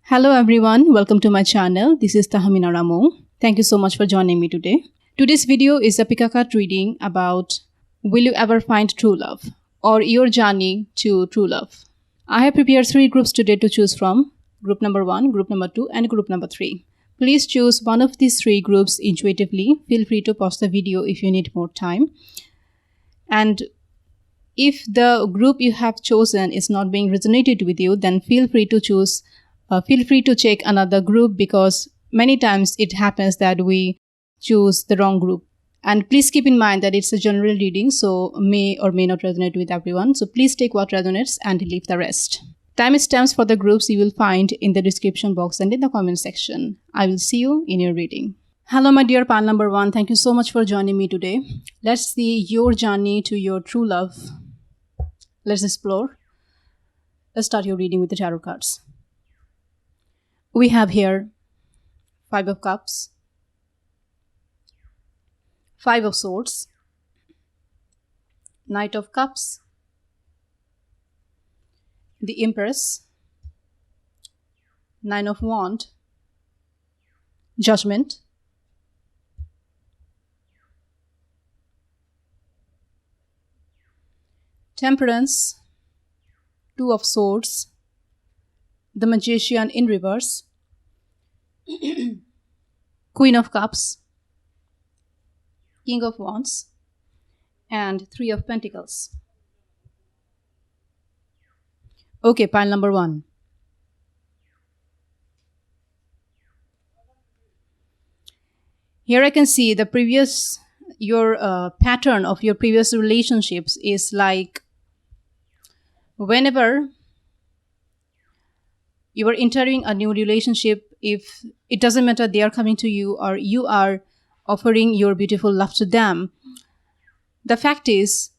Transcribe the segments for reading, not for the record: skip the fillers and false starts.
Hello everyone, welcome to my channel. This is Tahmina A Mou. Thank you so much for joining me today. Today's video is a pick-a-card reading about will you ever find true love or your journey to true love. I have prepared 3 groups today to choose from. Group number 1, group number 2 and group number 3. Please choose one of these 3 groups intuitively. Feel free to pause the video if you need more time. And if the group you have chosen is not being resonated with you, then feel free to check another group, because many times it happens that we choose the wrong group. And please keep in mind that it's a general reading, so may or may not resonate with everyone. So please take what resonates and leave the rest. Timestamps for the groups you will find in the description box and in the comment section. I will see you in your reading. Hello my dear pile number 1, thank you so much for joining me today. Let's see your journey to your true love. Let's explore. Let's start your reading with the tarot cards. We have here 5 of Cups, 5 of Swords, Knight of Cups, the Empress, 9 of Wands, Judgment, Temperance, 2 of Swords, the Magician in reverse, Queen of Cups, King of Wands, and 3 of Pentacles. Okay, pile number 1. Here I can see your pattern of your previous relationships is like whenever you are entering a new relationship, if it doesn't matter they are coming to you or you are offering your beautiful love to them, the fact is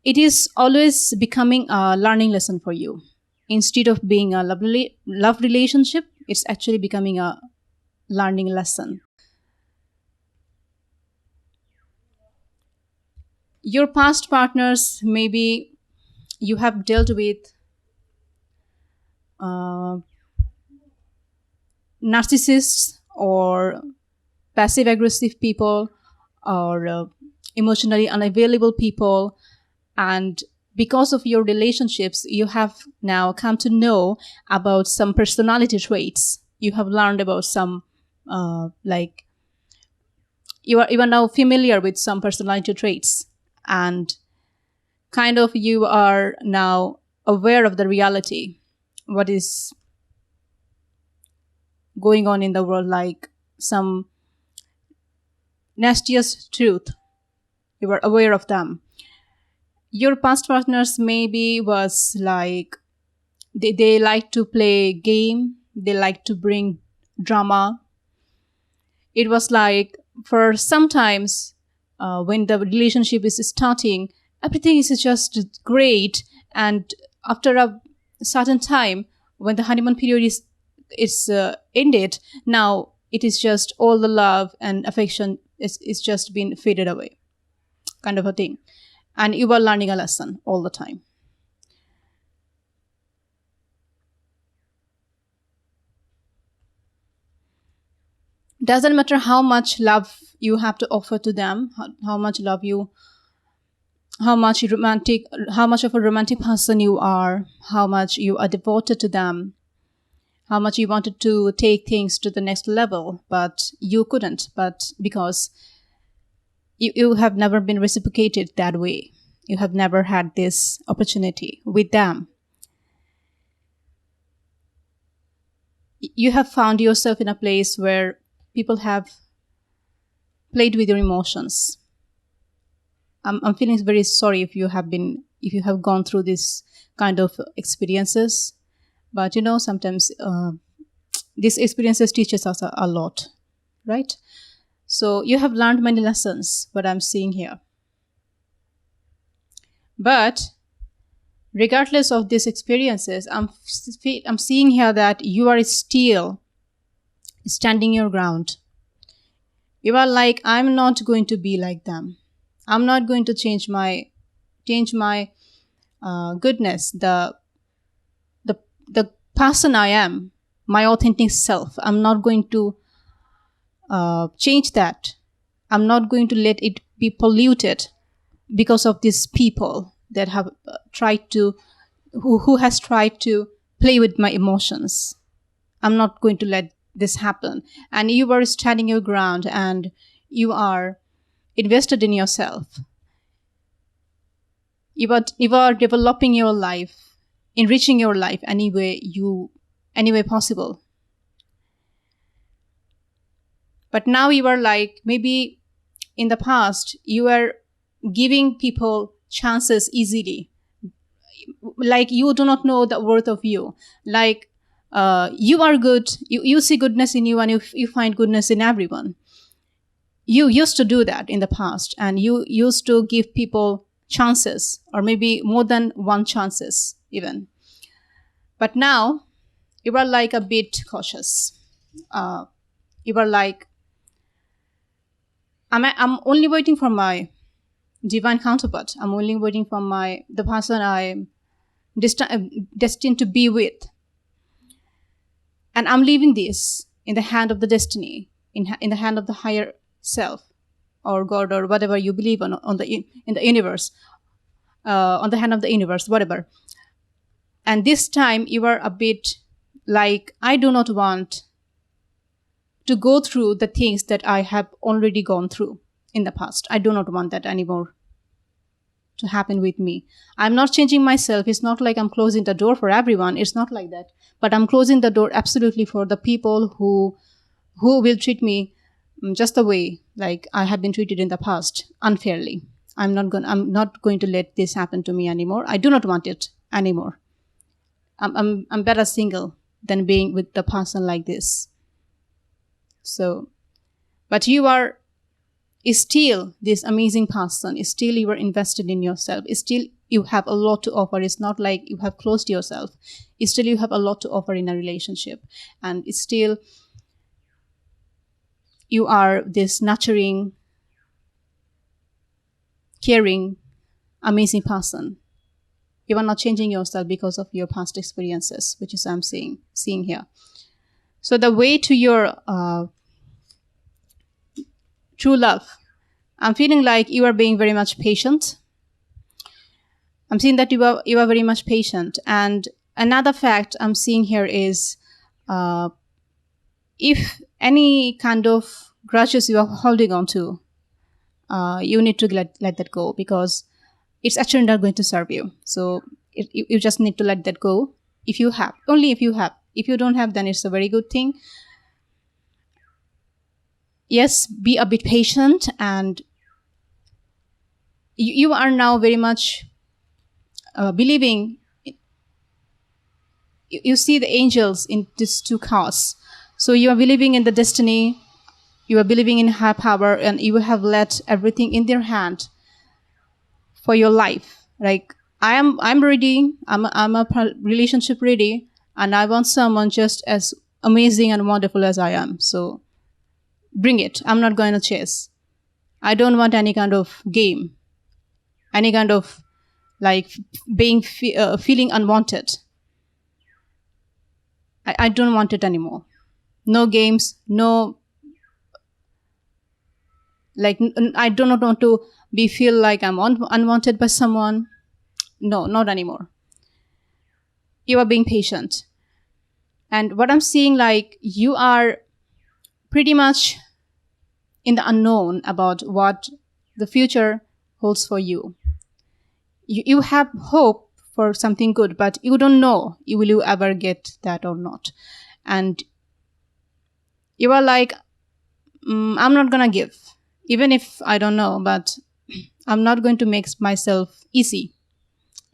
it is always becoming a learning lesson for you. Instead of being a love relationship, it's actually becoming a learning lesson. Your past partners, maybe you have dealt with narcissists or passive aggressive people or emotionally unavailable people, and because of your relationships you have now come to know about some personality traits. You have learned about some you are now familiar with some personality traits, and kind of you are now aware of the reality, what is going on in the world, like some nastiest truth. You are aware of them. Your past partners maybe was like they like to play game, they like to bring drama. It was like for sometimes when the relationship is starting, everything is just great, and after a certain time when the honeymoon period is ended, now it is just all the love and affection is just been faded away, kind of a thing, and you are learning a lesson all the time. Doesn't matter how much love you have to offer to them, how much love you, how much of a romantic person you are, how much you are devoted to them, how much you wanted to take things to the next level, but you couldn't, but because you have never been reciprocated that way. You have never had this opportunity with them. You have found yourself in a place where people have played with your emotions. I'm feeling very sorry if you have gone through this kind of experiences, but sometimes these experiences teaches us a lot, right? So you have learned many lessons, what I'm seeing here. But regardless of these experiences, I'm seeing here that you are still standing your ground. You are like, I'm not going to be like them. I'm not going to change my goodness, the person I am, my authentic self. I'm not going to change that. I'm not going to let it be polluted because of these people that have tried to, who has tried to play with my emotions. I'm not going to let this happen. And you are standing your ground and you are invested in yourself. You are developing your life, enriching your life any way possible. But now you are like, maybe in the past, you were giving people chances easily. Like you do not know the worth of you. Like you are good, you see goodness in you, and you find goodness in everyone. You used to do that in the past, and you used to give people chances, or maybe more than one chances even. But now you are like a bit cautious. You are like, I'm only waiting for my divine counterpart. I'm only waiting for the person I'm destined to be with. And I'm leaving this in the hand of the destiny, in the hand of the higher self, or God, or whatever you believe in the universe, on the hand of the universe, whatever. And this time you are a bit like, I do not want to go through the things that I have already gone through in the past. I do not want that anymore to happen with me. I'm not changing myself. It's not like I'm closing the door for everyone. It's not like that. But I'm closing the door absolutely for the people who will treat me just the way like I have been treated in the past, unfairly. I'm not going to let this happen to me anymore. I do not want it anymore. I'm better single than being with the person like this. So, but you are still this amazing person. Still you are invested in yourself. Still you have a lot to offer. It's not like you have closed yourself. Still you have a lot to offer in a relationship. And it's still you are this nurturing, caring, amazing person. You are not changing yourself because of your past experiences, which is I'm seeing here. So the way to your true love, I'm feeling like you are being very much patient. I'm seeing that you are very much patient. And another fact I'm seeing here is if any kind of grudges you are holding on to, you need to let that go, because it's actually not going to serve you. So you just need to let that go. Only if you have. If you don't have, then it's a very good thing. Yes, be a bit patient, and you are now very much believing. You see the angels in these two cars. So you are believing in the destiny. You are believing in high power, and you have let everything in their hand for your life. Like I'm ready. I'm a relationship ready, and I want someone just as amazing and wonderful as I am. So bring it. I'm not going to chase. I don't want any kind of game, any kind of like being feeling unwanted. I don't want it anymore. No games. No. Like I do not want to feel like I'm unwanted by someone. No, not anymore. You are being patient. And what I'm seeing, like you are pretty much in the unknown about what the future holds for you. You have hope for something good, but you don't know will you ever get that or not. And you are like, I'm not gonna give, even if I don't know, but I'm not going to make myself easy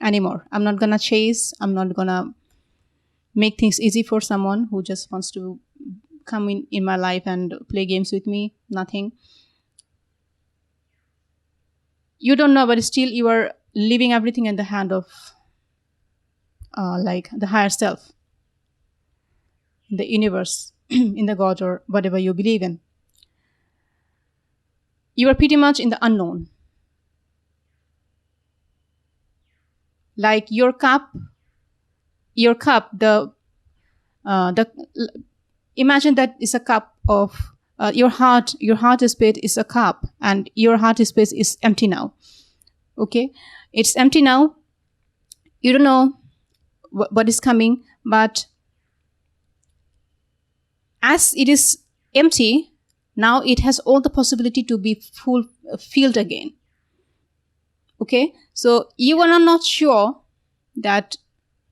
anymore. I'm not gonna chase. I'm not gonna make things easy for someone who just wants to come in my life and play games with me. Nothing. You don't know, but still you are leaving everything in the hand of like the higher self, in the universe, in the God, or whatever you believe in. You are pretty much in the unknown. Like your cup, the The imagine that is a cup of your heart. Your heart space is a cup, and your heart space is empty now. Okay, it's empty now. You don't know what is coming, but as it is empty now, it has all the possibility to be filled again. Okay, so you are not sure that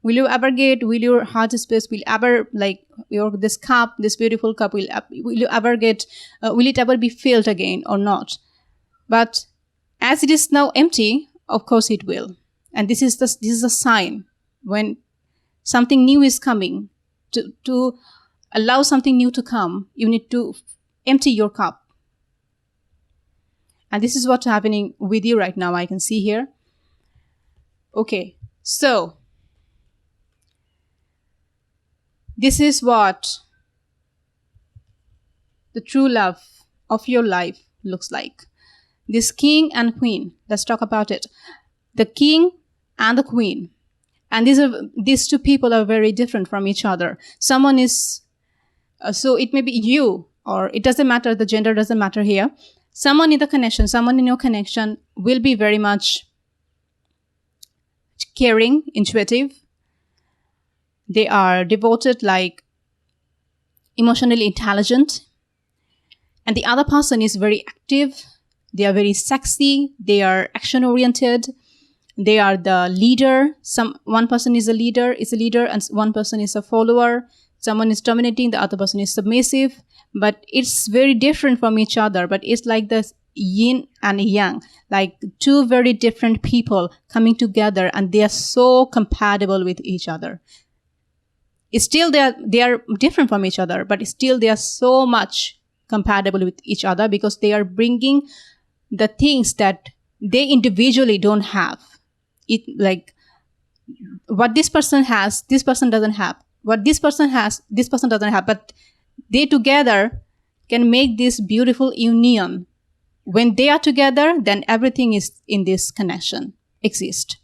will your heart space will ever, like, this cup, this beautiful cup, will you ever get, will it ever be filled again or not? But as it is now empty, of course it will. And this is a sign when something new is coming. To allow something new to come, you need to empty your cup. And this is what's happening with you right now. I can see here. Okay, so this is what the true love of your life looks like. This king and queen, let's talk about it. The king and the queen. And these two people are very different from each other. Someone is, so it may be you, or it doesn't matter, the gender doesn't matter here. Someone in your connection will be very much caring, intuitive. They are devoted, like emotionally intelligent. And the other person is very active. They are very sexy. They are action oriented. They are the leader. One person is a leader, and one person is a follower. Someone is dominating, the other person is submissive. But it's very different from each other. But it's like this yin and yang, like two very different people coming together, and they are so compatible with each other. It's still they are different from each other, but still they are so much compatible with each other, because they are bringing the things that they individually don't have. It, like, what this person has, this person doesn't have. What this person has, this person doesn't have. But they together can make this beautiful union. When they are together, then everything is in this connection exist.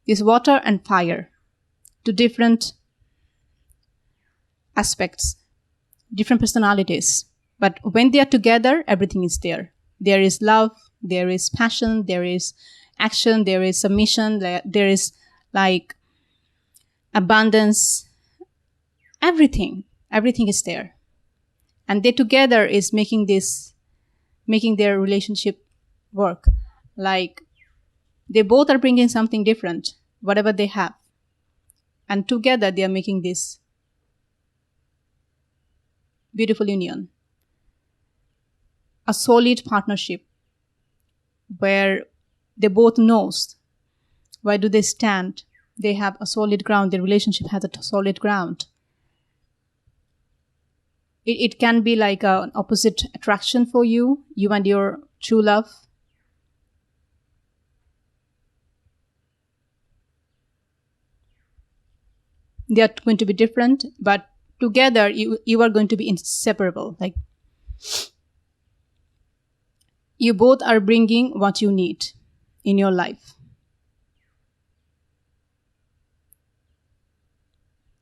This water and fire, two different aspects, different personalities. But when they are together, everything is there. There is love, there is passion, there is action, there is submission, there is, like, abundance. Everything is there. And they together is making their relationship work. Like, they both are bringing something different, whatever they have. And together they are making this beautiful union. A solid partnership where they both knows where do they stand. They have a solid ground. Their relationship has a solid ground. It can be like an opposite attraction for you and your true love. They are going to be different, but together you are going to be inseparable. Like, you both are bringing what you need in your life.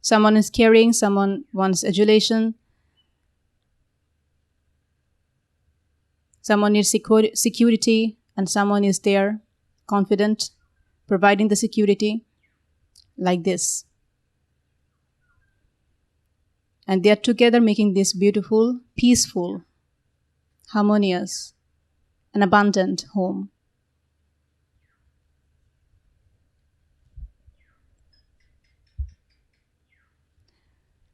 Someone is caring, someone wants adulation. Someone needs security, and someone is there, confident, providing the security, like this. And they are together making this beautiful, peaceful, harmonious, and abundant home.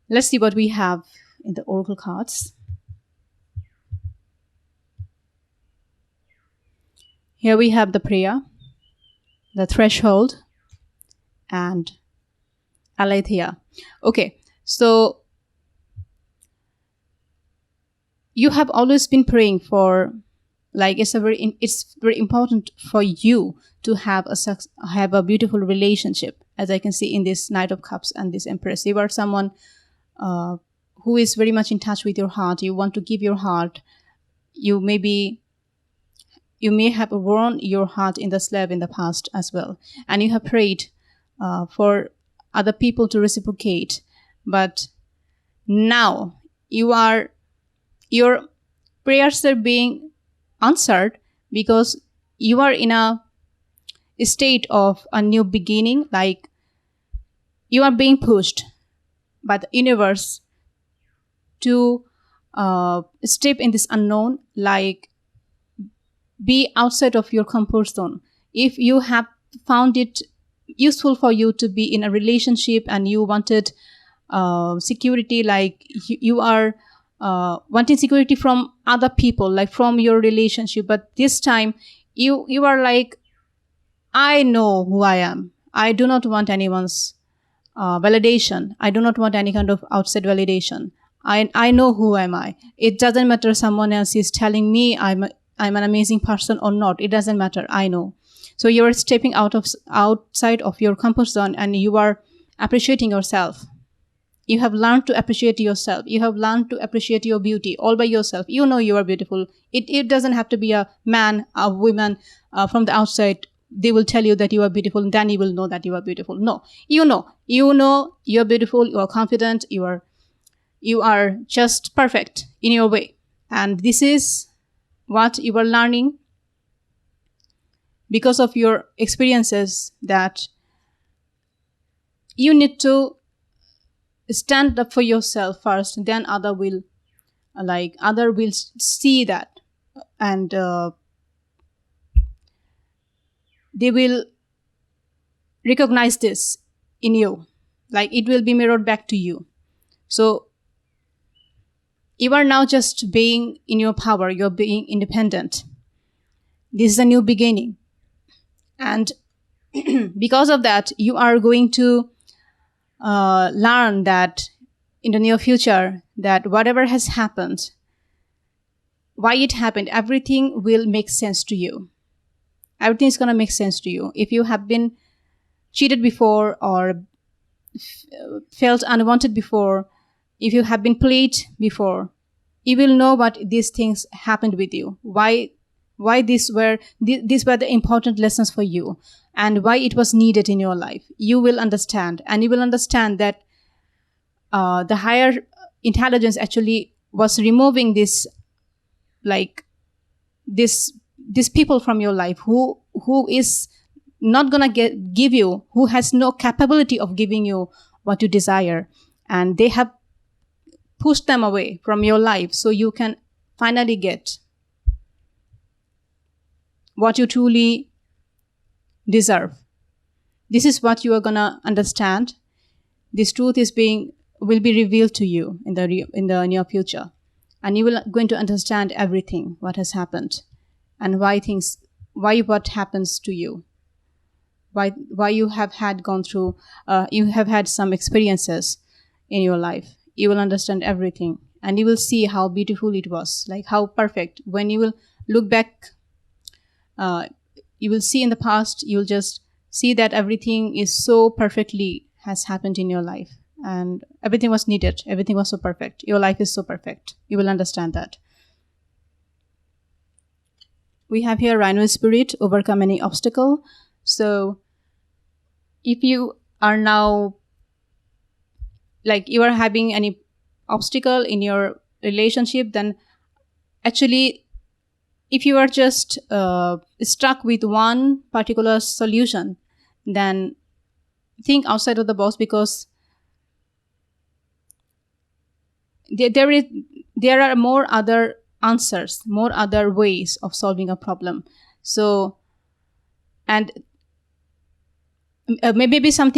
Let's see what we have in the oracle cards. Here we have the prayer, the threshold, and aletheia. Okay, so you have always been praying for, like, it's very important for you to have a beautiful relationship. As I can see in this Knight of Cups and this Empress, you are someone who is very much in touch with your heart. You want to give your heart. You may have worn your heart in the slab in the past as well, and you have prayed for other people to reciprocate. But now your prayers are being answered because you are in a state of a new beginning, like you are being pushed by the universe to step in this unknown, like be outside of your comfort zone. If you have found it useful for you to be in a relationship and you wanted security, like you are wanting security from other people, like from your relationship, but this time you are like, I know who I am. I do not want anyone's validation. I do not want any kind of outside validation. I know who am I. It doesn't matter someone else is telling me I'm an amazing person or not. It doesn't matter. I know. So you're stepping outside of your comfort zone and you are appreciating yourself. You have learned to appreciate yourself. You have learned to appreciate your beauty all by yourself. You know you are beautiful. It doesn't have to be a man, a woman from the outside. They will tell you that you are beautiful and then you will know that you are beautiful. No, you know you're beautiful. You are confident. You are just perfect in your way. And this is what you are learning because of your experiences, that you need to stand up for yourself first, then other will see that, and they will recognize this in you, like it will be mirrored back to you. So you are now just being in your power, you're being independent. This is a new beginning, and because of that you are going to learn that in the near future, that whatever has happened, why it happened, everything will make sense to you. Everything is going to make sense to you. If you have been cheated before or felt unwanted before, if you have been played before, you will know what these things happened with you, why these were the important lessons for you, and why it was needed in your life. You will understand, and you will understand that the higher intelligence actually was removing this, like this people from your life who is not gonna give you, who has no capability of giving you what you desire, and they have pushed them away from your life so you can finally get what you truly deserve. This is what you are gonna understand. This truth will be revealed to you in the near future, and you will going to understand everything what has happened, and why what happens to you, why you have gone through, you have had some experiences in your life. You will understand everything, and you will see how beautiful it was, like how perfect. When you will look back, you will see in the past, you will just see that everything is so perfectly has happened in your life, and everything was needed. Everything was so perfect. Your life is so perfect. You will understand that. We have here Rhino Spirit, overcome any obstacle. So if you are now, like you are having any obstacle in your relationship, then actually if you are just stuck with one particular solution, then think outside of the box, because there are more other answers, more other ways of solving a problem. So, and maybe some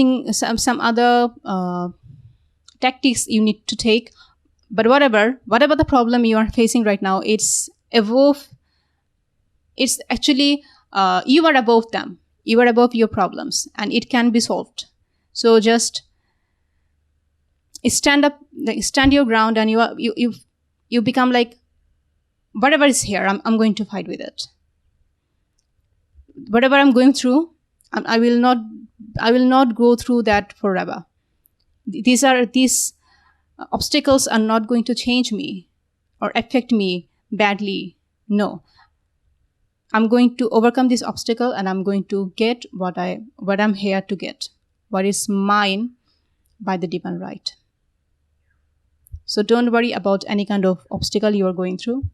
other tactics you need to take, but whatever the problem you are facing right now, it's actually you are above them. You are above your problems, and it can be solved. So just stand your ground, and you become like, whatever is here, I'm going to fight with it. Whatever I'm going through, I will not go through that forever. These obstacles are not going to change me or affect me badly. No, I'm going to overcome this obstacle, and I'm going to get what I'm here to get, what is mine. by the divine right. So don't worry about any kind of obstacle you are going through.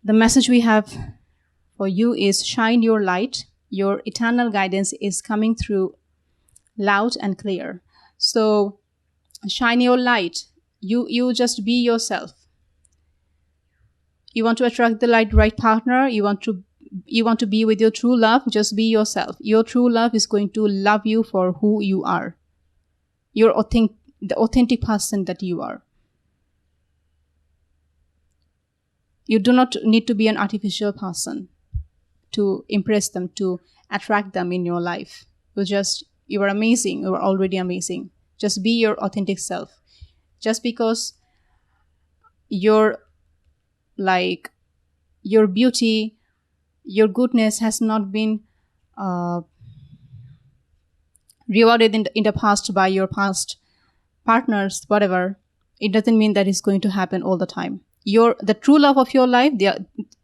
The message we have for you is shine your light. Your eternal guidance is coming through loud and clear. So shine your light. You just be yourself. You want to attract the right partner, you want to be with your true love, just be yourself. Your true love is going to love you for who you are. The authentic person that you are. You do not need to be an artificial person to impress them, to attract them in your life. You are amazing. You are already amazing. Just be your authentic self. Just because your beauty, your goodness has not been rewarded in the past by your past partners, whatever, it doesn't mean that it's going to happen all the time. The true love of your life,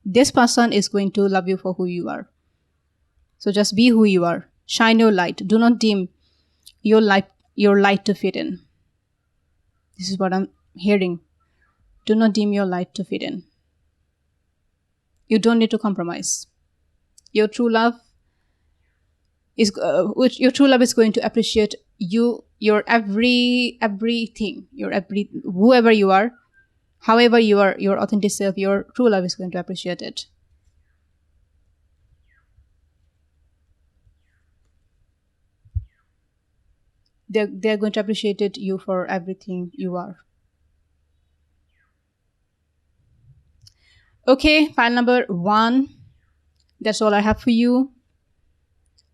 this person is going to love you for who you are. So just be who you are. Shine your light. Do not dim your light to fit in. This is what I'm hearing. Do not dim your light to fit in. You don't need to compromise. Your true love is going to appreciate you, your everything, whoever you are, however you are, your authentic self. Your true love is going to appreciate it. They're going to appreciate you for everything you are. Okay, pile number 1. That's all I have for you.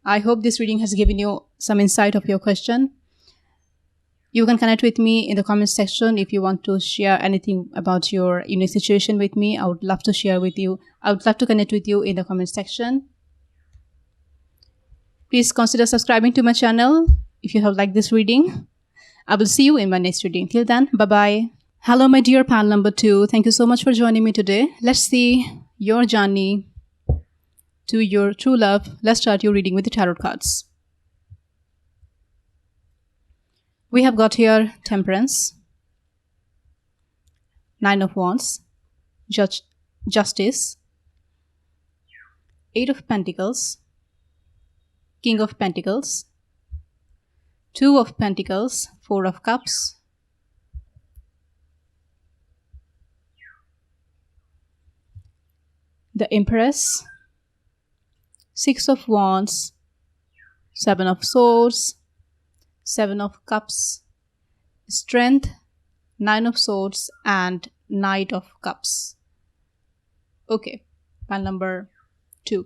I hope this reading has given you some insight of your question. You can connect with me in the comment section if you want to share anything about your unique situation with me. I would love to share with you. I would love to connect with you in the comment section. Please consider subscribing to my channel if you have liked this reading. I will see you in my next reading. Till then, bye-bye. Hello, my dear pal number 2. Thank you so much for joining me today. Let's see your journey to your true love. Let's start your reading with the tarot cards. We have got here Temperance, 9 of Wands, Justice, 8 of Pentacles, King of Pentacles, 2 of Pentacles, 4 of Cups, the Empress, 6 of Wands, 7 of Swords, 7 of Cups, Strength, 9 of Swords, and Knight of Cups. Okay, pile number 2.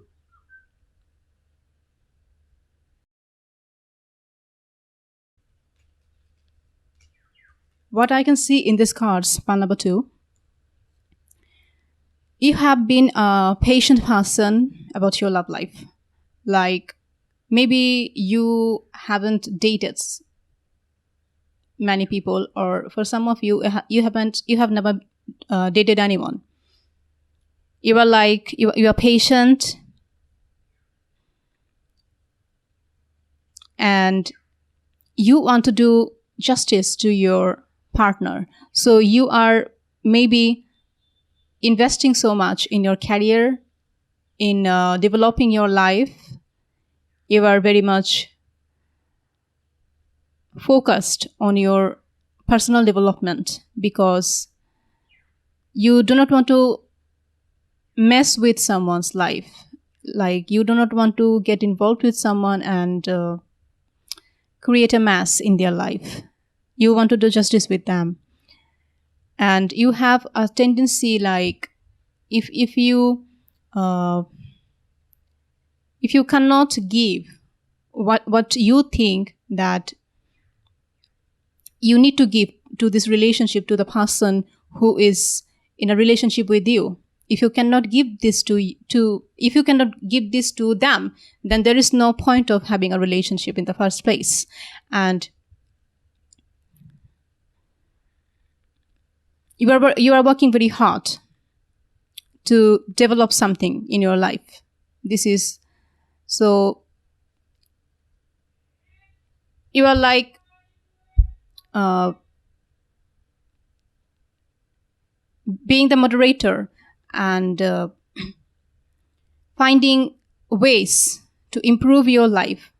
What I can see in these cards, pile number 2, you have been a patient person about your love life. Like, maybe you haven't dated many people, or for some of you, you have never dated anyone. You are patient, and you want to do justice to your partner. So you are maybe investing so much in your career, in developing your life. You are very much focused on your personal development because you do not want to mess with someone's life. Like, you do not want to get involved with someone and create a mess in their life. You want to do justice with them. And you have a tendency, like, if you cannot give what you think that you need to give to this relationship, to the person who is in a relationship with you, if you cannot give this if you cannot give this to them, then there is no point of having a relationship in the first place. And you are working very hard to develop something in your life. This is so You are like uh, being the moderator and finding ways to improve your life,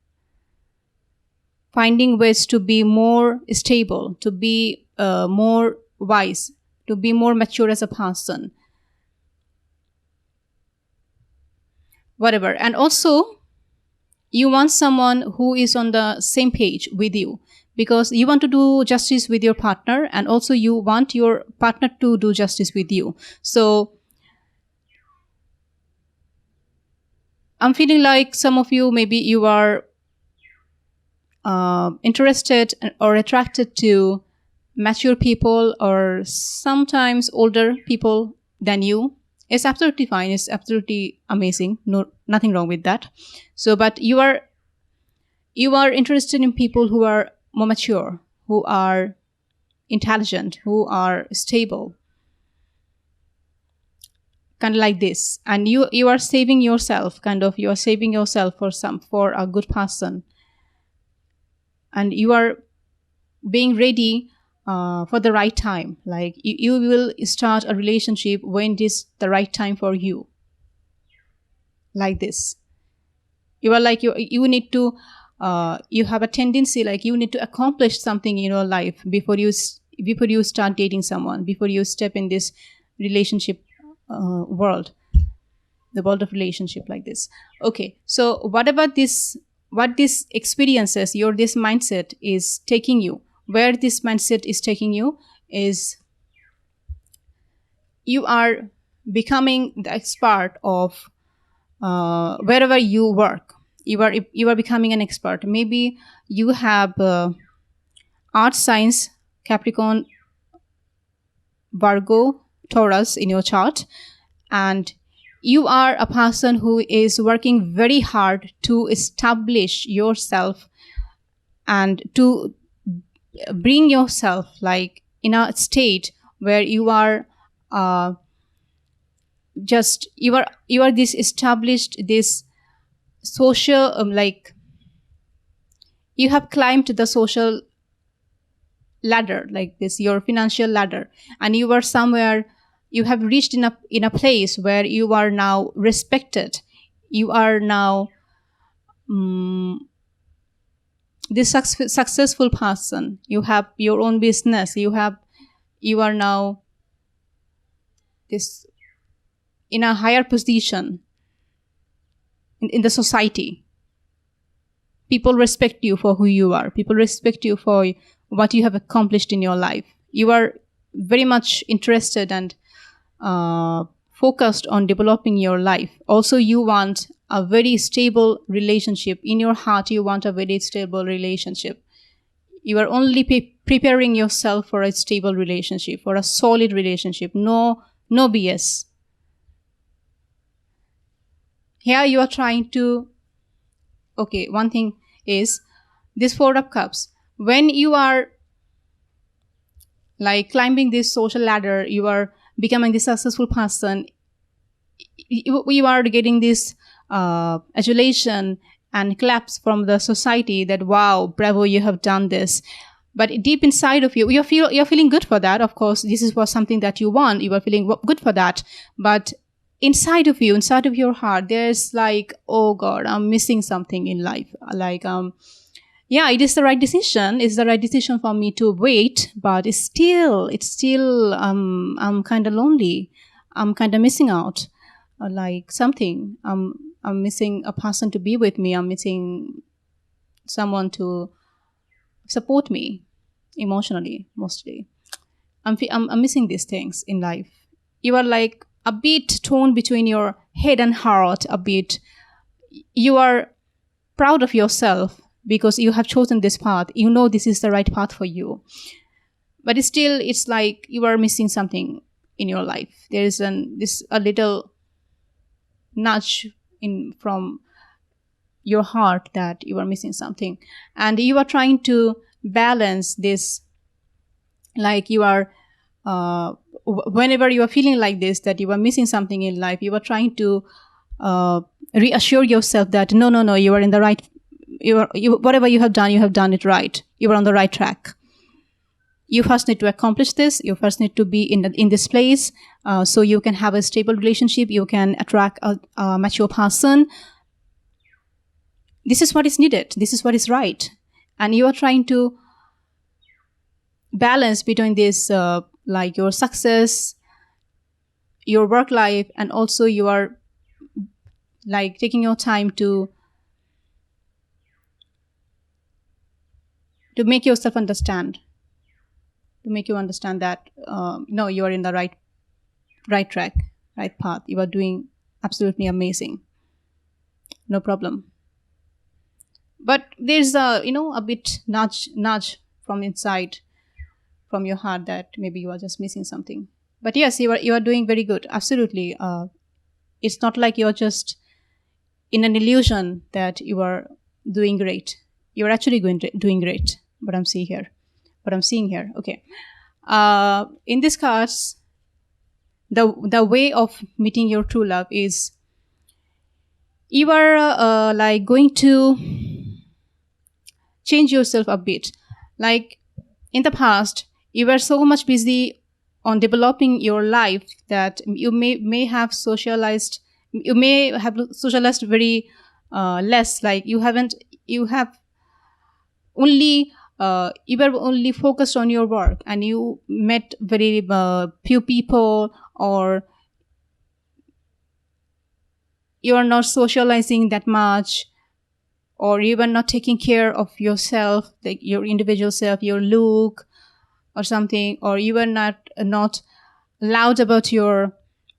finding ways to be more stable, to be more wise, to be more mature as a person, whatever. And also, you want someone who is on the same page with you, because you want to do justice with your partner, and also you want your partner to do justice with you. So I'm feeling like some of you, maybe you are interested or attracted to mature people or sometimes older people than you. It's absolutely fine. It's absolutely amazing. No, nothing wrong with that. So, but you are interested in people who are more mature, who are intelligent, who are stable, kind of like this. And you are saving yourself, kind of. You are saving yourself for a good person, and you are being ready for the right time. Like you will start a relationship when it is the right time for you, like this. You are like you need to you have a tendency, like you need to accomplish something in your life before you start dating someone, before you step in this relationship world, the world of relationship, like this. Okay, so what about this, what this experiences your this mindset is taking you, where this mindset is taking you is you are becoming the expert of wherever you work. You are becoming an expert. Maybe you have art, science, Capricorn, Virgo, Taurus in your chart, and you are a person who is working very hard to establish yourself and to bring yourself like in a state where you are just you are this established, this social like you have climbed the social ladder, like this, your financial ladder, and you are somewhere, you have reached in a place where you are now respected. You are now this successful person. You have your own business. You are now this in a higher position in the society. People respect you for who you are. People respect you for what you have accomplished in your life. You are very much interested and focused on developing your life. Also, you want a very stable relationship. In your heart, you want a very stable relationship. You are only preparing yourself for a stable relationship, for a solid relationship. No BS. Here you are trying to, okay, one thing is this Four of Cups. When you are like climbing this social ladder, you are becoming this successful person, you are getting this adulation and claps from the society that wow, bravo, you have done this. But deep inside of you, you're feeling good for that. Of course, this is was something that you want. You are feeling good for that. But inside of you, inside of your heart, there's like, oh God, I'm missing something in life. Like, yeah, it is the right decision. It's the right decision for me to wait, but it's still, I'm kind of lonely. I'm kind of missing out, like something. I'm missing a person to be with me. I'm missing someone to support me emotionally, mostly. I'm missing these things in life. You are like a bit torn between your head and heart, a bit. You are proud of yourself because you have chosen this path. You know this is the right path for you. But still, it's like you are missing something in your life. There is a little nudge from your heart that you are missing something. And you are trying to balance this, like you are whenever you are feeling like this, that you are missing something in life, you are trying to reassure yourself that no, you are in the right whatever you have done it right. You are on the right track. You first need to accomplish this. You first need to be in this place, so you can have a stable relationship. You can attract a mature person. This is what is needed. This is what is right. And you are trying to balance between this, like your success, your work life, and also you are like taking your time to make yourself understand, to make you understand that no, you are in the right track, right path. You are doing absolutely amazing. No problem. But there's a bit nudge from inside, from your heart, that maybe you are just missing something. But yes, you are doing very good. Absolutely. It's not like you're just in an illusion that you are doing great. You're actually doing great. What I'm seeing here. Okay. In this cards, the way of meeting your true love is you are like going to change yourself a bit. Like in the past, you were so much busy on developing your life that you may have socialized. You may have socialized very less. Like you have only you were only focused on your work, and you met very few people, or you are not socializing that much, or you were not taking care of yourself, like your individual self, your look or something, or you were not loud about your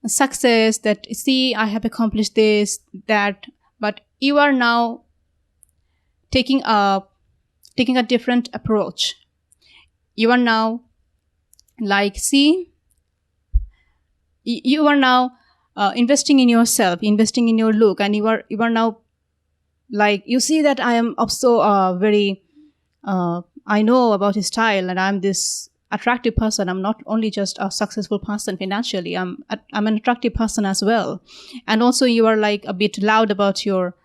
success, that see, I have accomplished this, that. But you are now taking a different approach. You are now like, see, you are now investing in yourself, investing in your look, and you are now like, you see that I am also very I know about his style, and I'm this attractive person. I'm not only just a successful person financially, I'm an attractive person as well. And also you are like a bit loud about your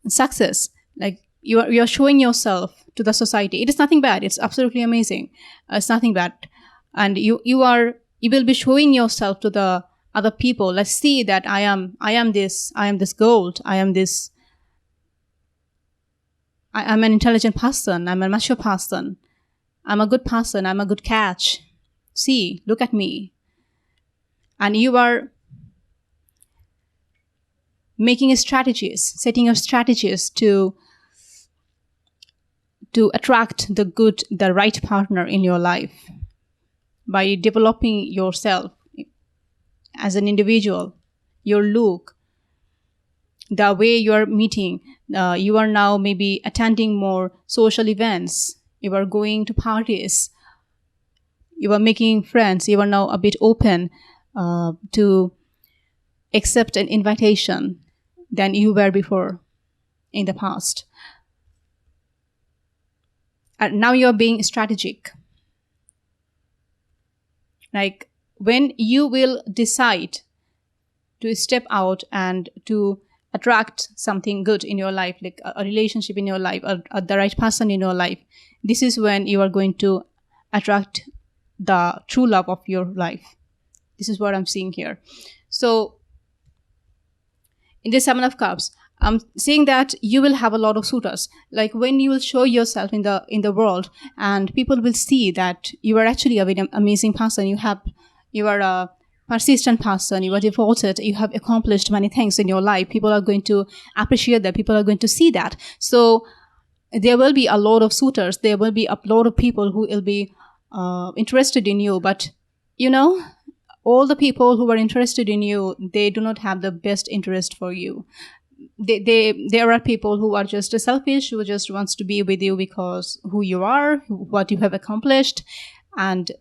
success. Like you are showing yourself to the society. It is nothing bad. It's absolutely amazing. It's nothing bad. And you will be showing yourself to the other people. Let's see that I am this gold. I'm an intelligent person. I'm a mature person. I'm a good person. I'm a good catch. See, look at me. And you are making strategies, setting your strategies to attract the right partner in your life by developing yourself as an individual, your look, the way you are meeting. You are now maybe attending more social events. You are going to parties. You are making friends. You are now a bit open to accept an invitation than you were before in the past. And now you are being strategic. Like when you will decide to step out and to attract something good in your life, like a relationship in your life, or the right person in your life, this is when you are going to attract the true love of your life. This is what I'm seeing here. So in the Seven of Cups, I'm saying that you will have a lot of suitors. Like when you will show yourself in the world, and people will see that you are actually a very amazing person. You are a persistent person. You are devoted. You have accomplished many things in your life. People are going to appreciate that. People are going to see that. So there will be a lot of suitors. There will be a lot of people who will be interested in you. But all the people who are interested in you, they do not have the best interest for you. There are people who are just selfish, who just wants to be with you because who you are, what you have accomplished, and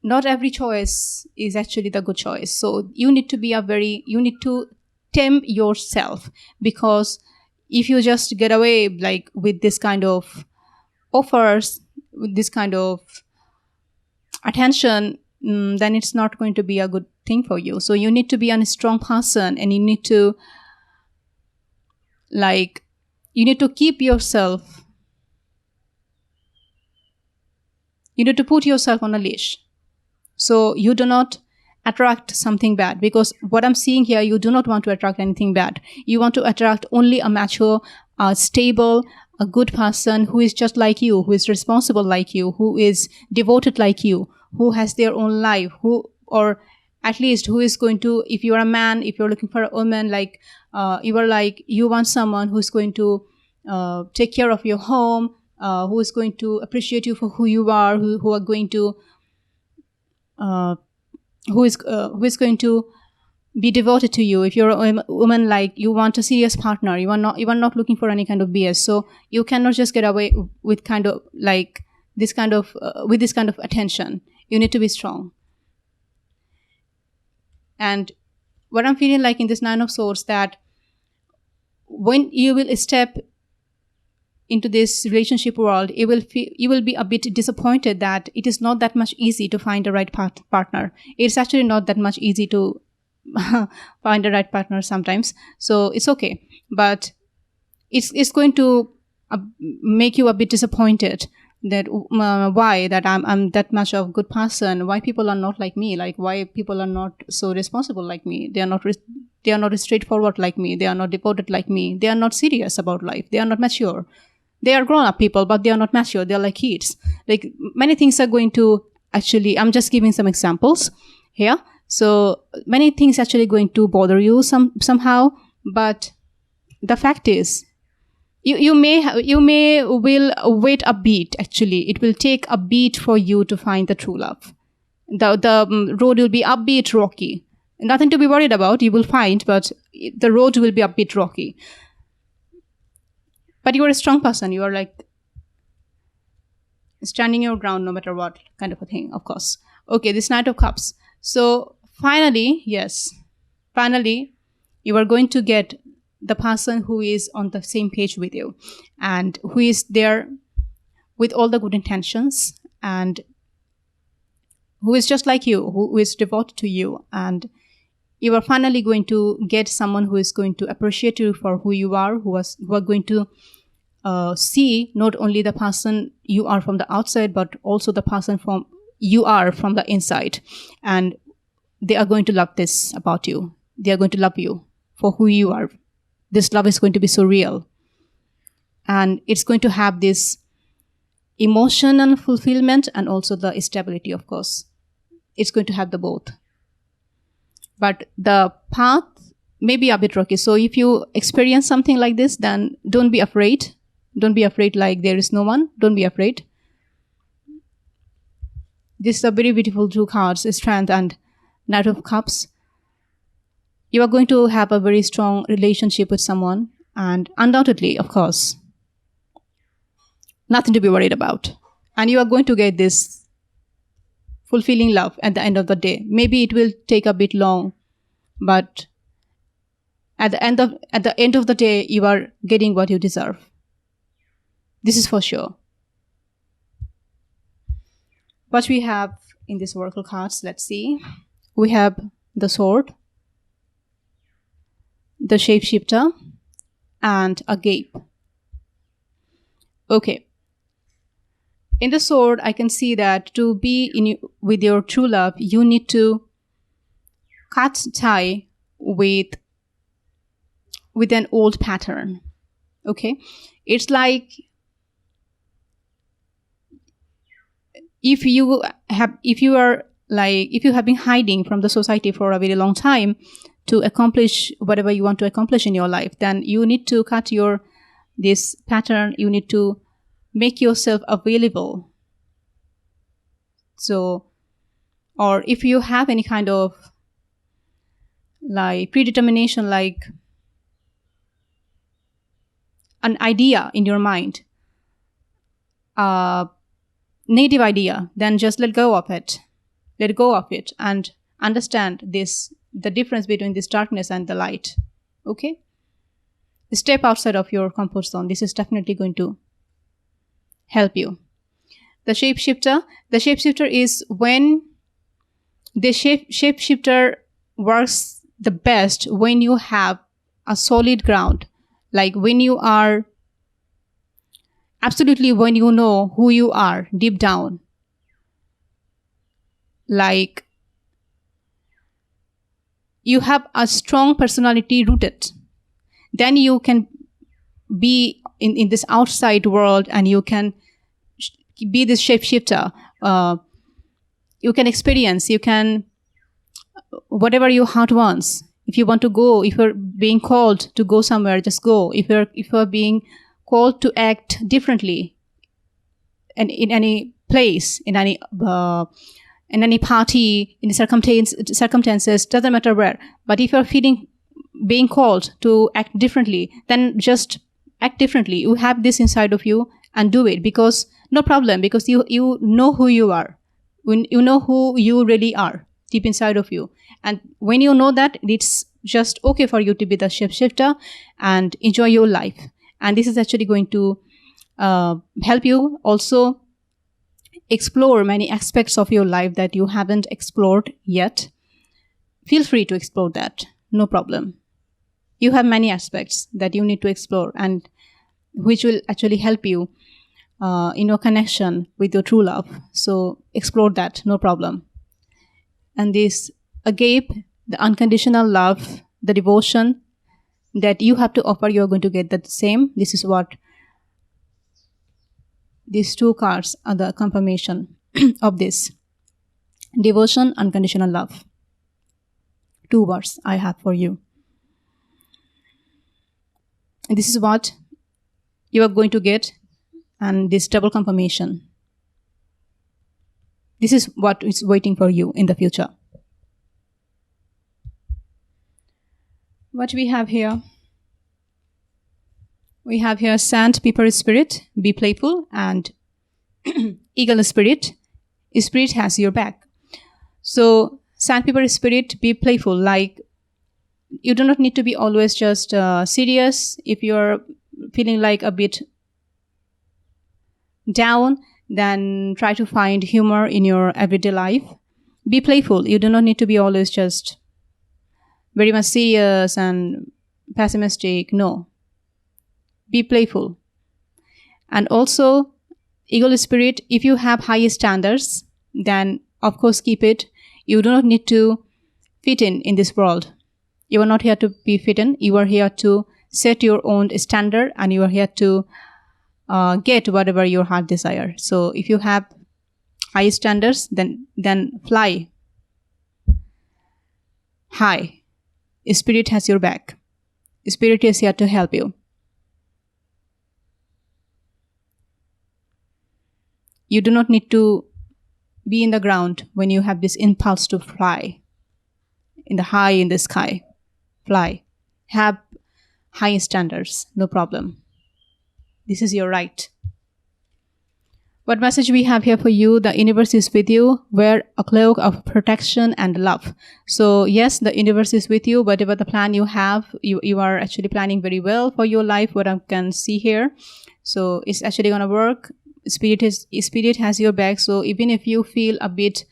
not every choice is actually the good choice. So you need to tame yourself, because if you just get away like with this kind of offers, with this kind of attention, then it's not going to be a good thing for you. So you need to be a strong person, and you need to like, you need to keep yourself, you need to put yourself on a leash so you do not attract something bad. Because what I'm seeing here, you do not want to attract anything bad. You want to attract only a mature, stable, a good person who is just like you, who is responsible like you, who is devoted like you, who has their own life, who, or at least who is going to, if you're a man, if you're looking for a woman, like you want someone who's going to take care of your home, who is going to appreciate you for who you are, who are going to who is going to be devoted to you. If you're a woman, like, you want a serious partner, you are not looking for any kind of BS. So you cannot just get away with kind of like this kind of with this kind of attention. You need to be strong. And what I'm feeling like in this Nine of Swords, that when you will step into this relationship world, you will be a bit disappointed that it is not that much easy to find the right partner. It's actually not that much easy to find the right partner sometimes. So it's okay, but it's going to make you a bit disappointed that why that I'm that much of a good person, why people are not like me, like why people are not so responsible like me, they are not straightforward like me, they are not devoted like me, they are not serious about life, they are not mature. They are grown-up people, but they are not mature. They are like kids. Like, many things are going to actually, I'm just giving some examples here. So many things actually going to bother you somehow. But the fact is, you may will wait a beat. Actually, it will take a beat for you to find the true love. The road will be a bit rocky. Nothing to be worried about. You will find, but the road will be a bit rocky. But you are a strong person. You are like standing your ground no matter what, kind of a thing, of course. Okay, this Knight of Cups. So finally, yes, you are going to get the person who is on the same page with you and who is there with all the good intentions and who is just like you, who is devoted to you. And you are finally going to get someone who is going to appreciate you for who you are, who are going to see not only the person you are from the outside, but also the person you are from the inside. And they are going to love this about you. They are going to love you for who you are. This love is going to be so real. And it's going to have this emotional fulfillment and also the stability, of course. It's going to have the both. But the path may be a bit rocky. So if you experience something like this, then don't be afraid. Don't be afraid like there is no one. Don't be afraid. This is a very beautiful two cards, Strength and Knight of Cups. You are going to have a very strong relationship with someone. And undoubtedly, of course, nothing to be worried about. And you are going to get this fulfilling love at the end of the day. Maybe it will take a bit long, but at the end of the day, you are getting what you deserve. This is for sure. What we have in these oracle cards, let's see. We have the Sword, the Shapeshifter, and a Gape. Okay. In the Sword, I can see that to be with your true love, you need to cut tie with an old pattern. Okay? It's like if you have been hiding from the society for a very long time to accomplish whatever you want to accomplish in your life, then you need to cut this pattern. You need to make yourself available. So, or if you have any kind of like predetermination, like an idea in your mind, a native idea, then just let go of it. Let go of it and understand the difference between this darkness and the light. Okay? Step outside of your comfort zone. This is definitely going to help you. The shapeshifter is when the shapeshifter works the best when you have a solid ground. Like when you are absolutely, when you know who you are deep down, like you have a strong personality rooted, then you can be in this outside world, and you can be this shapeshifter. You can experience, you can, whatever your heart wants. If you want to go, if you're being called to go somewhere, just go. If you're being called to act differently, and in any place, in any party, in circumstances, doesn't matter where. But if you're feeling being called to act differently, then just act differently. You have this inside of you, and do it, because no problem, because you know who you are. When you know who you really are deep inside of you, and when you know that, it's just okay for you to be the shifter and enjoy your life. And this is actually going to help you also explore many aspects of your life that you haven't explored yet. Feel free to explore that, no problem. You have many aspects that you need to explore, and which will actually help you in your connection with your true love. So explore that, no problem. And this agape, the unconditional love, the devotion that you have to offer, you're going to get the same. This is what these two cards are the confirmation of this. Devotion, unconditional love. 2 words I have for you. And this is what you are going to get, and this double confirmation. This is what is waiting for you in the future. What we have here? We have here sandpaper spirit, be playful, and eagle spirit, spirit has your back. So sandpaper spirit, be playful. Like you do not need to be always just serious. If you're feeling like a bit down, then try to find humor in your everyday life. Be playful. You do not need to be always just very much serious and pessimistic. No. Be playful. And also, eagle spirit, if you have high standards, then of course keep it. You do not need to fit in this world. You are not here to be fit in. You are here to set your own standard, and you are here to get whatever your heart desire. So if you have high standards, then fly high. Spirit has your back. Spirit is here to help you. You do not need to be in the ground when you have this impulse to fly in the sky. Fly. Have high standards, no problem. This is your right. What message we have here for you? The universe is with you. Wear a cloak of protection and love. So yes, the universe is with you. Whatever the plan you have, you are actually planning very well for your life, what I can see here. So it's actually going to work. Spirit has your back. So even if you feel a bit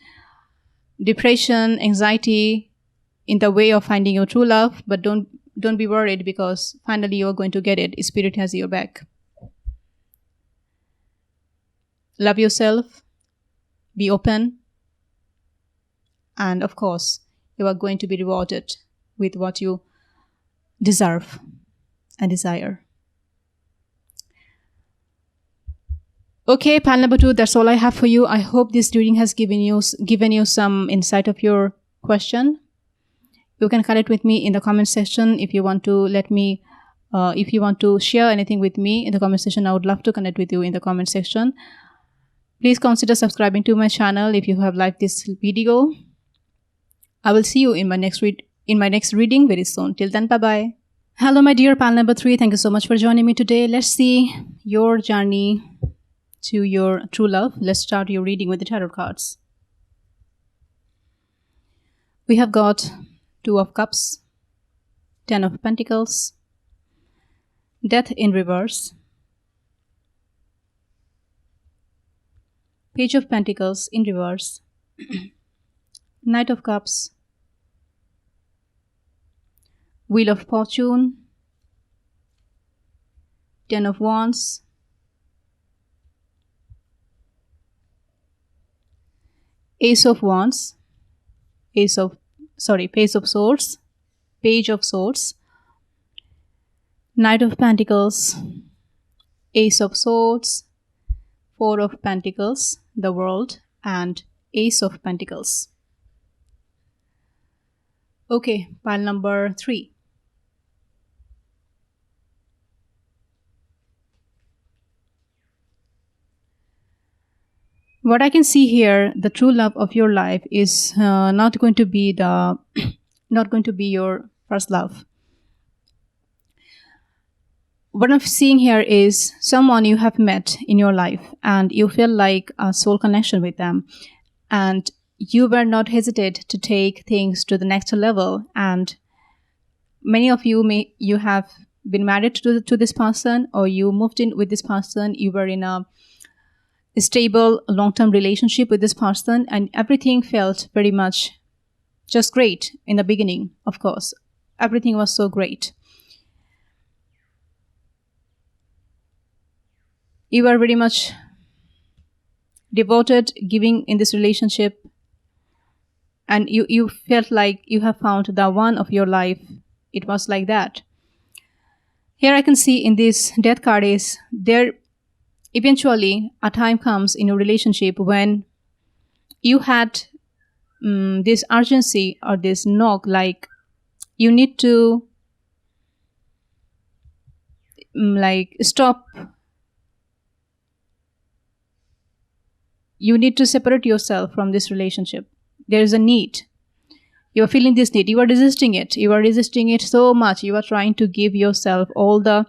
depression, anxiety in the way of finding your true love, but don't be worried, because finally you're going to get it. Spirit has your back. Love yourself, be open, and of course, you are going to be rewarded with what you deserve and desire. Okay, pile number 2, that's all I have for you. I hope this reading has given you some insight of your question. You can connect with me in the comment section if you want to let me, if you want to share anything with me in the comment section. I would love to connect with you in the comment section. Please consider subscribing to my channel if you have liked this video. I will see you in my next reading very soon. Till then, bye-bye. Hello, my dear pal number 3. Thank you so much for joining me today. Let's see your journey to your true love. Let's start your reading with the tarot cards. We have got 2 of Cups, 10 of Pentacles, Death in reverse, Page of Pentacles in reverse, Knight of Cups, Wheel of Fortune, Ten of Wands, Ace of Wands, Page of Swords, Page of Swords, Knight of Pentacles, Ace of Swords, Four of Pentacles, the World, and Ace of Pentacles. Okay, pile number 3. What I can see here, the true love of your life is not going to be your first love. What I'm seeing here is someone you have met in your life and you feel like a soul connection with them, and you were not hesitate to take things to the next level. And many of you have been married to this person, or you moved in with this person, you were in a stable long-term relationship with this person, and everything felt very much just great in the beginning. Of course, everything was so great. You were very much devoted, giving in this relationship, and you felt like you have found the one of your life. It was like that. Here I can see in this Death card is there eventually a time comes in your relationship when you had this urgency or this knock, like you need to stop. You need to separate yourself from this relationship. There is a need. You are feeling this need. You are resisting it. You are resisting it so much. You are trying to give yourself all the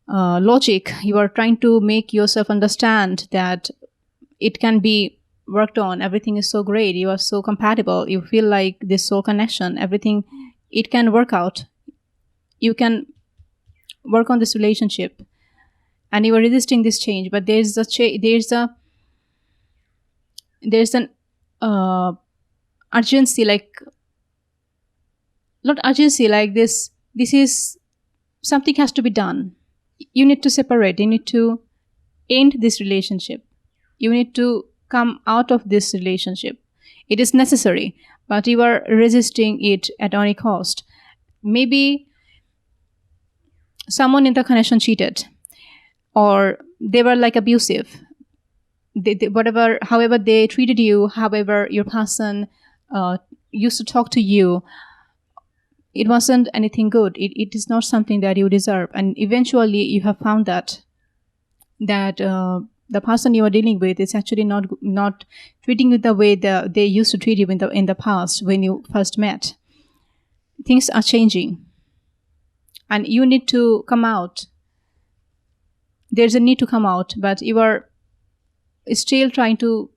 logic. You are trying to make yourself understand that it can be worked on. Everything is so great. You are so compatible. You feel like this soul connection. Everything, it can work out. You can work on this relationship, and you are resisting this change. But there's an urgency, like not urgency, like this is something has to be done. You need to separate. You need to end this relationship. You need to come out of this relationship. It is necessary, but you are resisting it at any cost. Maybe someone in the connection cheated, or they were like abusive. However they treated you, however your person used to talk to you, it wasn't anything good. It is not something that you deserve. And eventually you have found that the person you are dealing with is actually not treating you the way they used to treat you in the past when you first met. Things are changing, and you need to come out. There's a need to come out, but you are still trying to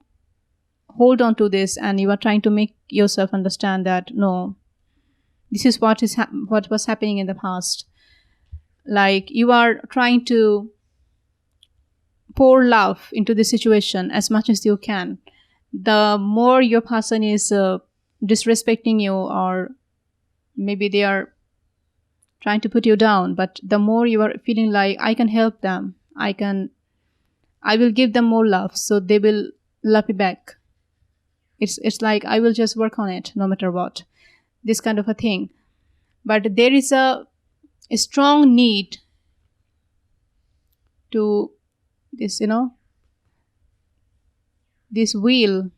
hold on to this, and you are trying to make yourself understand that no, this is what was happening in the past. Like you are trying to pour love into the situation as much as you can. The more your person is disrespecting you, or maybe they are trying to put you down, but the more you are feeling like I can help them, I will give them more love, so they will love me back. It's like I will just work on it no matter what. This kind of a thing. But there is a strong need to this, this wheel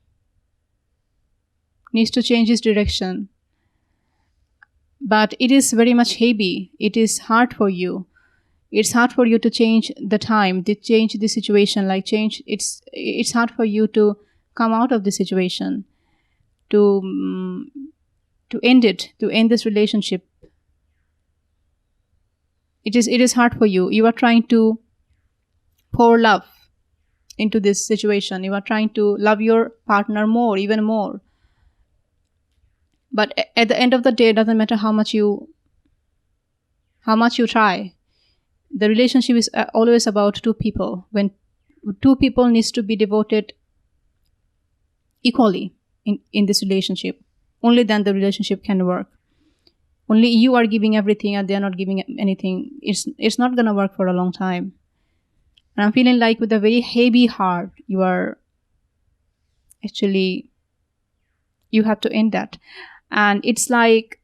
needs to change its direction. But it is very much heavy. It is hard for you. It's hard for you to change the time, to change the situation, it's hard for you to come out of the situation, to end this relationship. It is hard for you. You are trying to pour love into this situation. You are trying to love your partner more, even more. But at the end of the day, it doesn't matter how much you try. The relationship is always about two people. When two people needs to be devoted equally in this relationship, only then the relationship can work. only you are giving everything and they're not giving anything, it's not gonna work for a long time. And I'm feeling like with a very heavy heart, you are actually, you have to end that. And it's like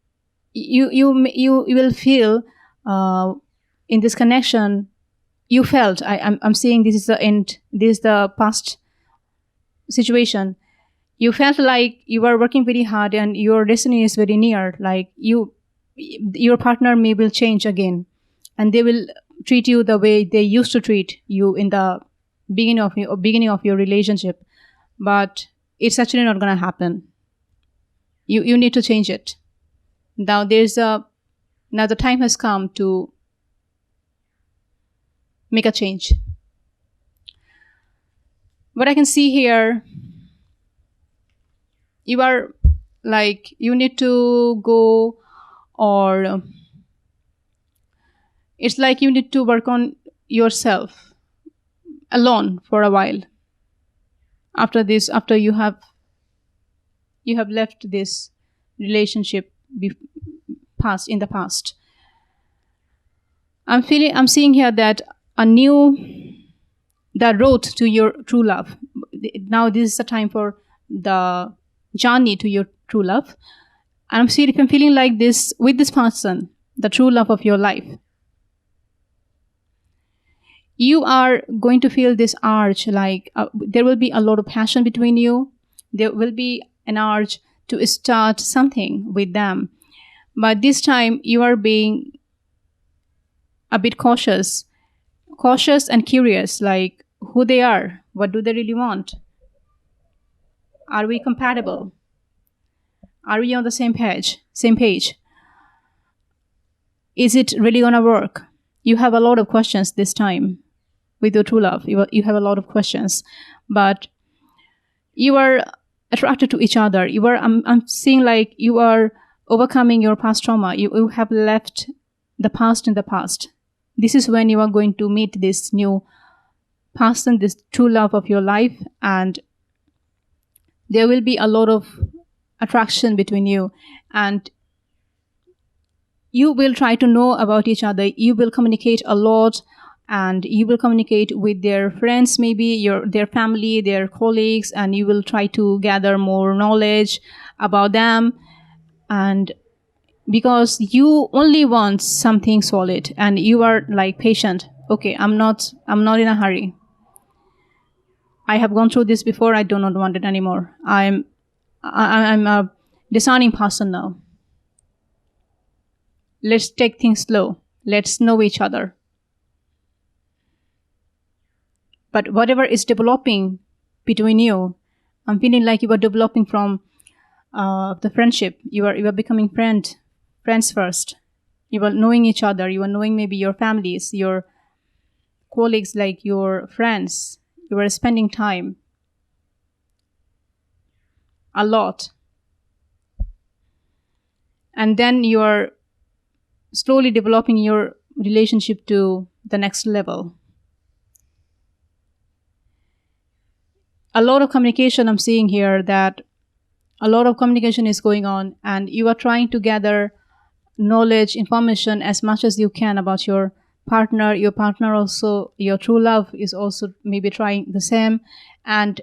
you will feel in this connection, you felt, I'm saying this is the end, this is the past situation. You felt like you are working very hard and your destiny is very near, like your partner may will change again, and they will treat you the way they used to treat you in the beginning of your relationship. But it's actually not going to happen. You need to change it. Now the time has come to make a change. What I can see here, you are like, you need to go, or it's like you need to work on yourself alone for a while. After this, after you have left this relationship in the past, I'm seeing here that the road to your true love. Now this is the time for the journey to your true love. And I'm feeling like this with this person, the true love of your life. You are going to feel this urge, like there will be a lot of passion between you. There will be an urge to start something with them. But this time you are being a bit cautious and curious, like who they are, what do they really want? Are we compatible? Are we on the same page? Is it really gonna work? You have a lot of questions this time with your true love. You have a lot of questions, but you are attracted to each other. I'm seeing like you are overcoming your past trauma. You have left the past in the past. This is when you are going to meet this new person, this true love of your life, and there will be a lot of attraction between you, and you will try to know about each other. You will communicate a lot, and you will communicate with their friends, maybe their family, their colleagues, and you will try to gather more knowledge about them. And because you only want something solid and you are like patient, okay, I'm not in a hurry. I have gone through this before. I do not want it anymore. I'm a discerning person now. Let's take things slow. Let's know each other. But whatever is developing between you, I'm feeling like you are developing from the friendship. You are becoming friends first. You are knowing each other. You are knowing maybe your families, your colleagues, like your friends. You are spending time a lot. And then you are slowly developing your relationship to the next level. A lot of communication I'm seeing here, that a lot of communication is going on, and you are trying to gather knowledge, information as much as you can about your partner. Your partner also, your true love is also maybe trying the same. And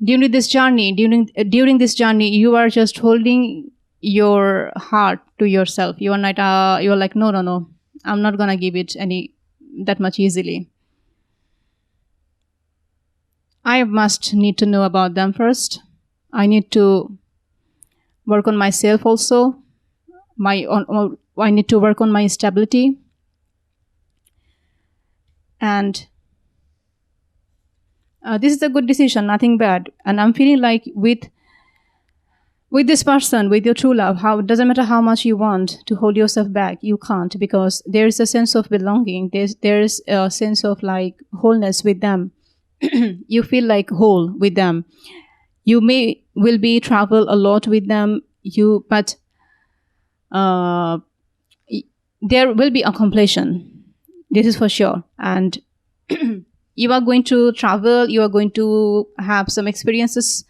during this journey, you are just holding your heart to yourself. You are not you're like, no, I'm not gonna give it that much easily. I must need to know about them first. I need to work on myself also. I need to work on my stability. And this is a good decision, nothing bad. And I'm feeling like with this person, with your true love, it doesn't matter how much you want to hold yourself back, you can't, because there is a sense of belonging. There's a sense of like wholeness with them. You feel like whole with them. You will be travel a lot with them. But there will be a completion. This is for sure. And you are going to travel. You are going to have some experiences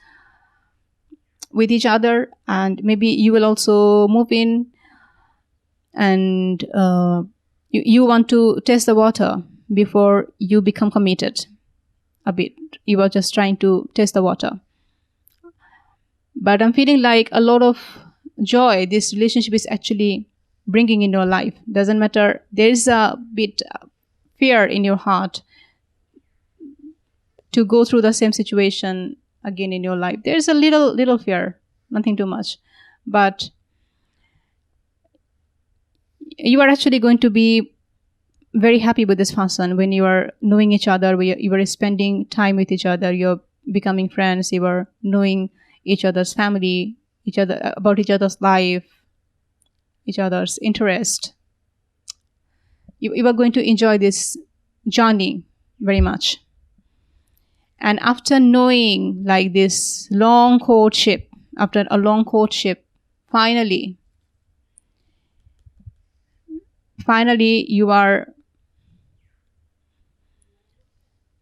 with each other, and maybe you will also move in, and you want to test the water before you become committed a bit. You are just trying to test the water. But I'm feeling like a lot of joy this relationship is actually bringing in your life. Doesn't matter. There is a bit fear in your heart to go through the same situation again in your life. There's a little fear, nothing too much. But you are actually going to be very happy with this person when you are knowing each other, you are spending time with each other, you're becoming friends, you are knowing each other's family, about each other's life, each other's interest. You are going to enjoy this journey very much. And after knowing like this long courtship, after a long courtship, finally you are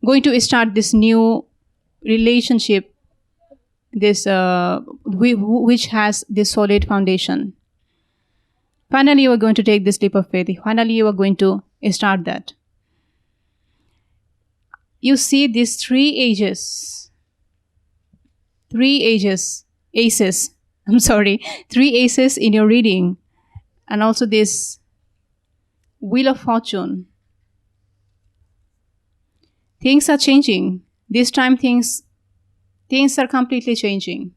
going to start this new relationship, this which has this solid foundation. Finally, you are going to take this leap of faith. Finally, you are going to start that. You see these three aces. I'm sorry, 3 aces in your reading, and also this Wheel of Fortune. Things are changing. This time things are completely changing.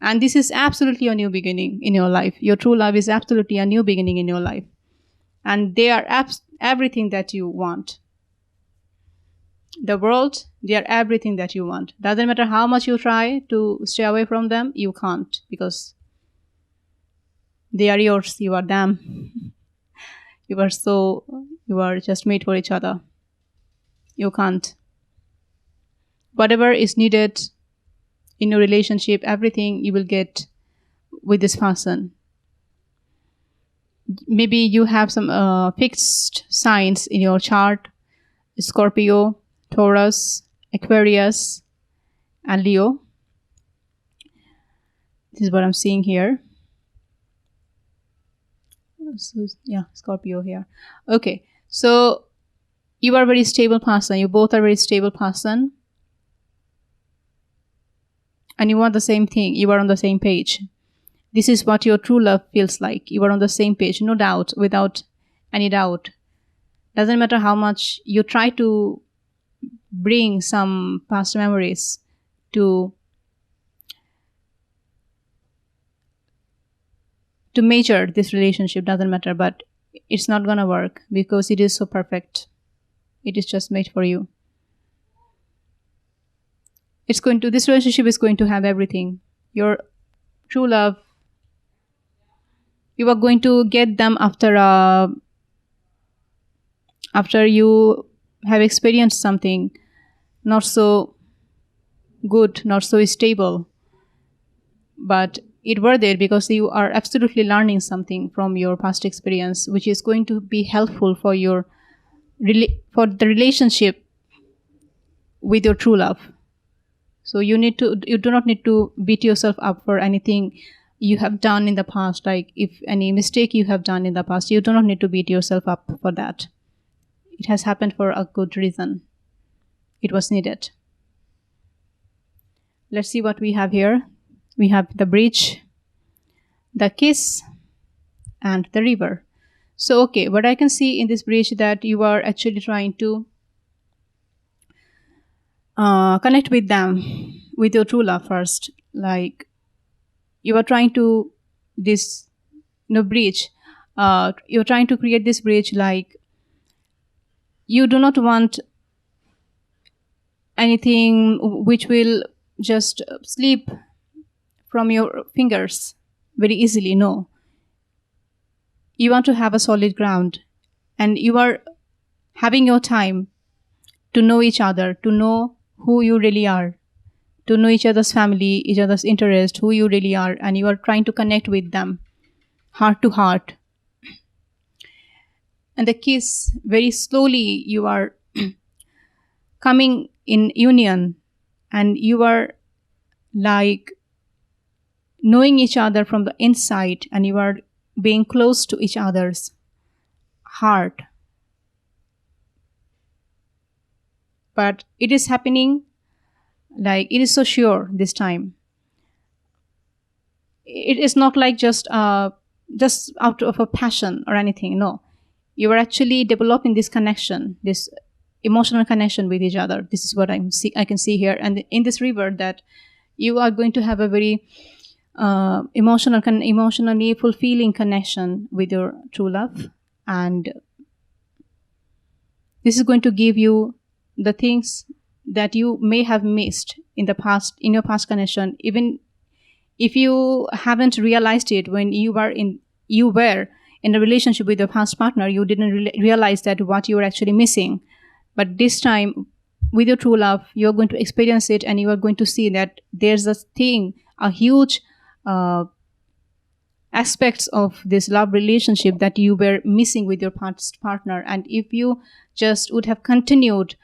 And this is absolutely a new beginning in your life. Your true love is absolutely a new beginning in your life. And they are everything that you want. The world, they are everything that you want. Doesn't matter how much you try to stay away from them, you can't, because they are yours, you are them. You are just made for each other. You can't. Whatever is needed in your relationship, everything you will get with this person. Maybe you have some fixed signs in your chart: Scorpio, Taurus, Aquarius, and Leo. This is what I'm seeing here. So, yeah, Scorpio here. Okay, so you are a very stable person. You both are very stable person. And you want the same thing. You are on the same page. This is what your true love feels like. You are on the same page, no doubt, without any doubt. Doesn't matter how much you try to bring some past memories to measure this relationship, doesn't matter, but it's not gonna work because it is so perfect. It is just made for you. This relationship is going to have everything. Your true love, you are going to get them after you have experienced something not so good, not so stable, but it were there because you are absolutely learning something from your past experience, which is going to be helpful for the relationship with your true love. So you do not need to beat yourself up for anything you have done in the past. Like if any mistake you have done in the past, you do not need to beat yourself up for that. It has happened for a good reason. It was needed. Let's see what we have here. We have the bridge, the kiss, and the river. So, okay, what I can see in this bridge that you are actually trying to connect with them, with your true love first. Like you are trying to bridge. You're trying to create this bridge. Like you do not want anything which will just slip from your fingers very easily. No. You want to have a solid ground, and you are having your time to know each other, to know who you really are, to know each other's family, each other's interest, who you really are, and you are trying to connect with them heart to heart. And the kiss, very slowly you are coming in union, and you are like knowing each other from the inside, and you are being close to each other's heart. But it is happening, like, it is so sure this time. It is not like just out of a passion or anything. No, you are actually developing this connection, this emotional connection with each other. This is what I can see here, and in this river, that you are going to have a very emotionally fulfilling connection with your true love, and this is going to give you the things that you may have missed in the past, in your past connection. Even if you haven't realized it when you were in a relationship with your past partner, you didn't realize that what you were actually missing. But this time, with your true love, you're going to experience it, and you are going to see that there's a huge aspects of this love relationship that you were missing with your past partner. And if you just would have continued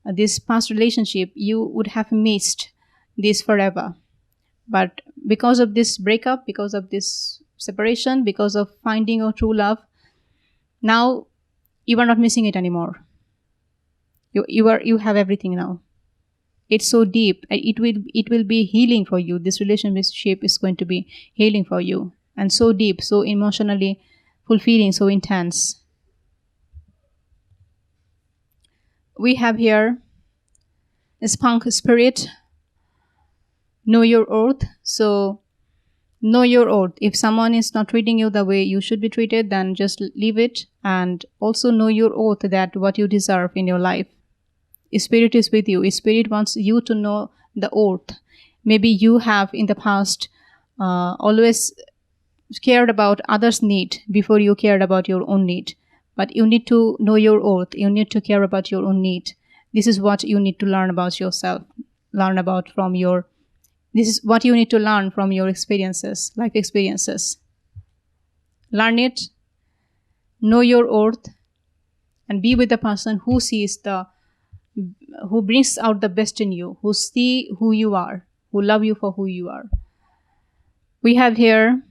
this past relationship, you would have missed this forever. But because of this breakup, because of this separation, because of finding your true love, now you are not missing it anymore. You have everything now. It's so deep. It will be healing for you. This relationship is going to be healing for you, and so deep, so emotionally fulfilling, so intense. We have here a spunk spirit. Know your oath. So know your oath. If someone is not treating you the way you should be treated, then just leave it. And also know your oath, that what you deserve in your life. Spirit is with you. Spirit wants you to know the oath. Maybe you have in the past always cared about others' need before you cared about your own need. But you need to know your oath. You need to care about your own need. This is what you need to learn about yourself. This is what you need to learn from your experiences, life experiences. Learn it, know your oath, and be with the person who brings out the best in you, who see who you are, who love you for who you are. We have here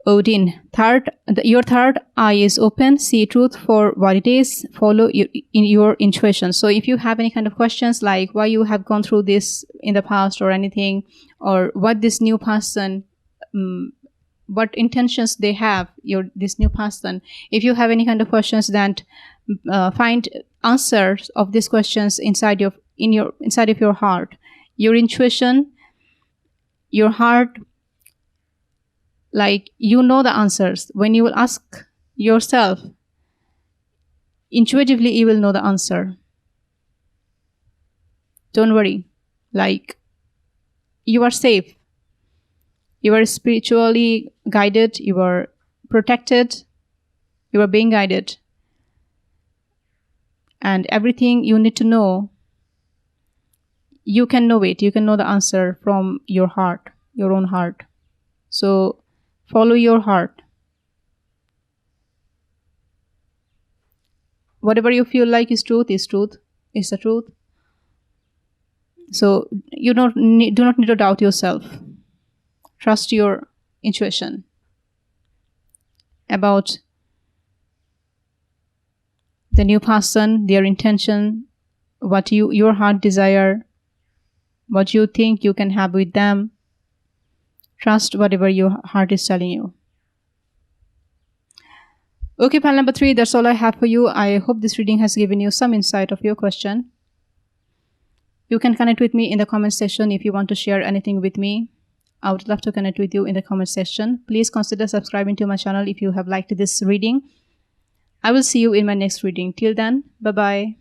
Odin. Your third eye is open. See truth for what it is. Follow your intuition. So if you have any kind of questions, like why you have gone through this in the past or anything, or what this new person, what intentions they have, this new person. If you have any kind of questions, then find answers of these questions inside of your heart. Your intuition, your heart, like, you know the answers. When you will ask yourself, intuitively you will know the answer. Don't worry. Like, you are safe. You are spiritually guided. You are protected. You are being guided. And everything you need to know, you can know it. You can know the answer from your heart, your own heart. So follow your heart. Whatever you feel like is truth, is the truth. So you do not need to doubt yourself. Trust your intuition about the new person, their intention, what your heart desire, what you think you can have with them. Trust whatever your heart is telling you. Okay, pile number 3, that's all I have for you. I hope this reading has given you some insight of your question. You can connect with me in the comment section if you want to share anything with me. I would love to connect with you in the comment section. Please consider subscribing to my channel if you have liked this reading. I will see you in my next reading. Till then, bye-bye.